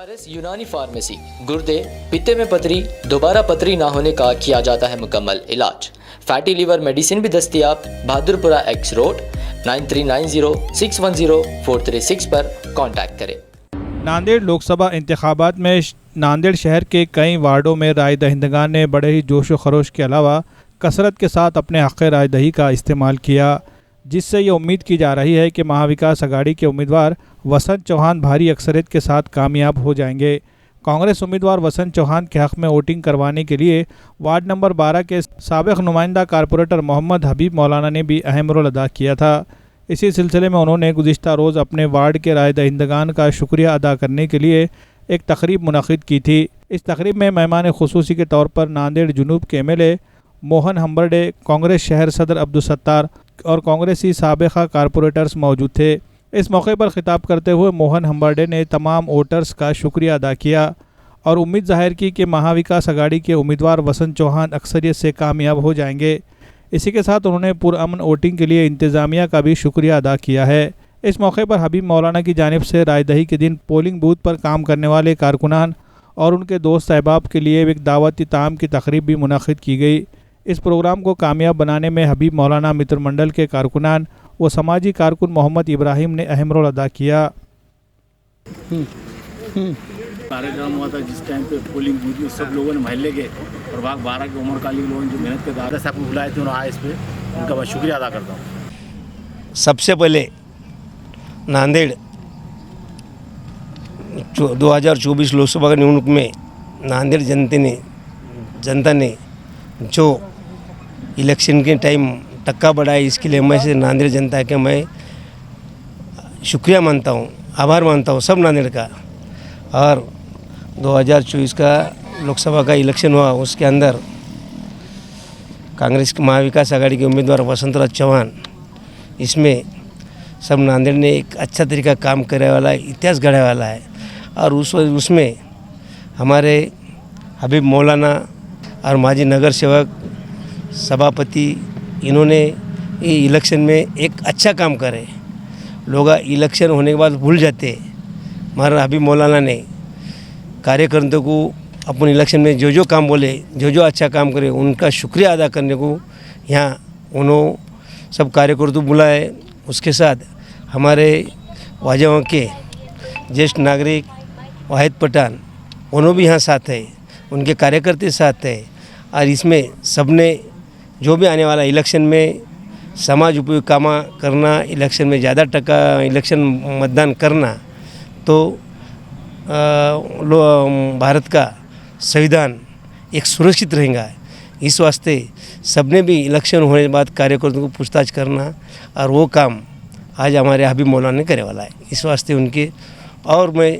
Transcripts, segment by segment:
ARS यूनानी pharmacy गुर्दे पित्ते में पथरी दोबारा पथरी ना होने का किया जाता है मुकम्मल इलाज। फैटी लीवर मेडिसिन भी दस्तयाब। बहादुरपुरा एक्स रोड 9390610436 पर कांटेक्ट करें। नांदेड़ लोकसभा इंतखाबात में नांदेड़ शहर के कई वार्डों में राय दहिंदगान ने बड़े ही जोश व खरोश के अलावा कसरत के साथ अपने हक़ राय दही का इस्तेमाल किया, जिससे ये उम्मीद की जा रही है कि महाविकास अघाड़ी के उम्मीदवार वसंत चौहान भारी अक्सरियत के साथ कामयाब हो जाएंगे। कांग्रेस उम्मीदवार वसंत चौहान के हक़ में वोटिंग करवाने के लिए वार्ड नंबर 12 के साबिक़ नुमाइंदा कारपोरेटर मोहम्मद हबीब मौलाना ने भी अहम रोल अदा किया था। इसी सिलसिले में उन्होंने गुज़िश्ता रोज़ अपने वार्ड के राय दहिंदगान का शुक्रिया अदा करने के लिए एक तकरीब मुनक़िद की थी। इस तकरीब में मेहमान ख़ुसूसी के तौर पर नांदेड़ जुनूब के MLA मोहन हम्बरडे, कांग्रेस शहर सदर अब्दुल सत्तार और कांग्रेसी साबिक़ा कारपोरेटर्स मौजूद थे। इस मौके पर खिताब करते हुए मोहन हम्बरडे ने तमाम वोटर्स का शुक्रिया अदा किया और उम्मीद ज़ाहिर की कि महाविकास अघाड़ी के उम्मीदवार वसंत चौहान अक्सरियत से कामयाब हो जाएंगे। इसी के साथ उन्होंने पुरअमन वोटिंग के लिए इंतज़ामिया का भी शुक्रिया अदा किया है। इस मौके पर हबीब मौलाना की जानिब से रायदही के दिन पोलिंग बूथ पर काम करने वाले कारकुनान और उनके दोस्त अहबाब के लिए एक दावती ताम की तकरीब भी मुनक़िद की गई। इस प्रोग्राम को कामयाब बनाने में हबीब मौलाना मित्र मंडल के कारकुनान व समाजी कारकुन मोहम्मद इब्राहिम ने अहम रोल अदा किया। कार्यक्रम हुआ था जिस टाइम पे पोलिंग बूथ में सब लोगों ने महल्ले के और भाग 12 के उम्र काली लोगों ने जो मेहनत के दादा साहब को बुलाए थे उन्होंने आए, इस पर उनका मैं शुक्रिया अदा करता हूँ। सबसे पहले नांदेड़ 2024 लोकसभा के निवडणूक में नांदेड़ जनता ने जो इलेक्शन के टाइम टक्का बढ़ाया, इसके लिए मैं से नांदेड़ जनता के मैं शुक्रिया मानता हूँ, आभार मानता हूँ सब नांदेड़ का। और 2024 का लोकसभा का इलेक्शन हुआ, उसके अंदर कांग्रेस के महाविकास आघाड़ी के उम्मीदवार वसंतराज चौहान, इसमें सब नांदेड़ ने एक अच्छा तरीका काम करने वाला है, इतिहास गढ़ने वाला है। और उसमें हमारे हबीब मौलाना और माजी नगर सेवक सभापति, इन्होंने ये इलेक्शन में एक अच्छा काम करे। लोग इलेक्शन होने के बाद भूल जाते। हमारा हबीब मौलाना ने कार्यकर्ताओं को अपन इलेक्शन में जो काम बोले, जो अच्छा काम करे, उनका शुक्रिया अदा करने को यहाँ उन्होंने सब कार्यकर्ता बुलाए। उसके साथ हमारे वाजवा के ज्येष्ठ नागरिक वाहिद पठान, उन्होंने भी यहाँ साथ है, उनके कार्यकर्ता साथ है। और इसमें सबने जो भी आने वाला इलेक्शन में समाज उपयोगी काम करना, इलेक्शन में ज़्यादा टका इलेक्शन मतदान करना, तो भारत का संविधान एक सुरक्षित रहेगा। इस वास्ते सबने भी इलेक्शन होने के बाद कार्यकर्ताओं को पूछताछ करना, और वो काम आज हमारे हबीब मौलाना ने करे वाला है। इस वास्ते उनके और मैं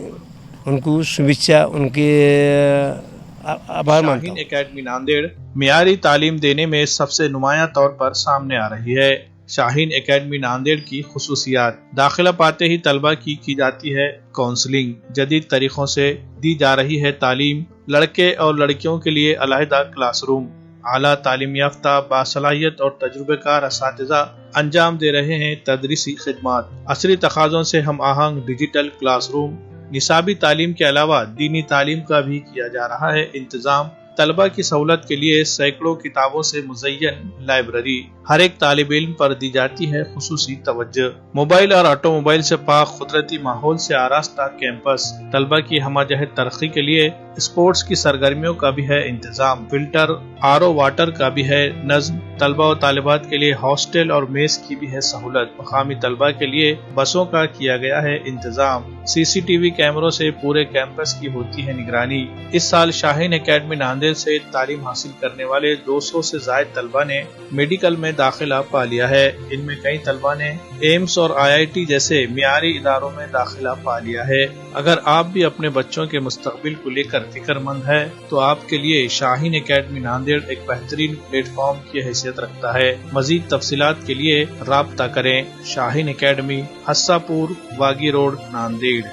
उनको शुभेच्छा, उनके आभार मानता हूं। शाहीन एकेडमी नांदेड़ मियारी तालीम देने में सबसे नुमाया तौर पर सामने आ रही है। शाहीन एकेडमी नांदेड़ की खुसूसियात: दाखिला पाते ही तलबा की जाती है काउंसलिंग, जदीद तरीकों से दी जा रही है तालीम, लड़के और लड़कियों के लिए अलहदा क्लासरूम, आला तालीम याफ्ता बासलाहियत और तजुर्बेकार असातिज़ा अंजाम दे रहे हैं तदरीसी खिदमात, असरी तकाज़ों से हम आहंग डिजिटल क्लासरूम, निसाबी तालीम के अलावा दीनी तालीम का भी किया जा रहा है इंतजाम। तलबा की सहूलत के लिए सैकड़ों किताबों से मुज़य्यन लाइब्रेरी, हर एक तालिब इल्म पर दी जाती है खुसूसी तवज्जो। मोबाइल और ऑटोमोबाइल से पाक कुदरती माहौल से आरास्ता कैंपस, तलबा की हमाजहत तरक्की के लिए स्पोर्ट्स की सरगर्मियों का भी है इंतजाम, फिल्टर RO वाटर का भी है नज़्म, तलबा और तालिबात के लिए हॉस्टल और मेस की भी है सहूलत, मकामी तलबा के लिए बसों का किया गया है इंतजाम, CCTV कैमरों से पूरे कैंपस की होती है निगरानी। इस साल शाहीन एकेडमी नांदेड़ से तालीम हासिल करने वाले 200 से ज़ायद तलबा ने मेडिकल में दाखिला पा लिया है। इनमें कई तलबा ने एम्स और IIT जैसे मियारी इदारों में दाखिला पा लिया है। अगर आप भी अपने बच्चों के मुस्तकबिल को लेकर फिक्रमंद है तो आपके लिए शाहीन एकेडमी नांदेड़ एक बेहतरीन प्लेटफॉर्म की हैसियत रखता है। मजीद तफसीलात के लिए राब्ता करें। Shaheen academy, हस्सापुर, वागी road, Nanded.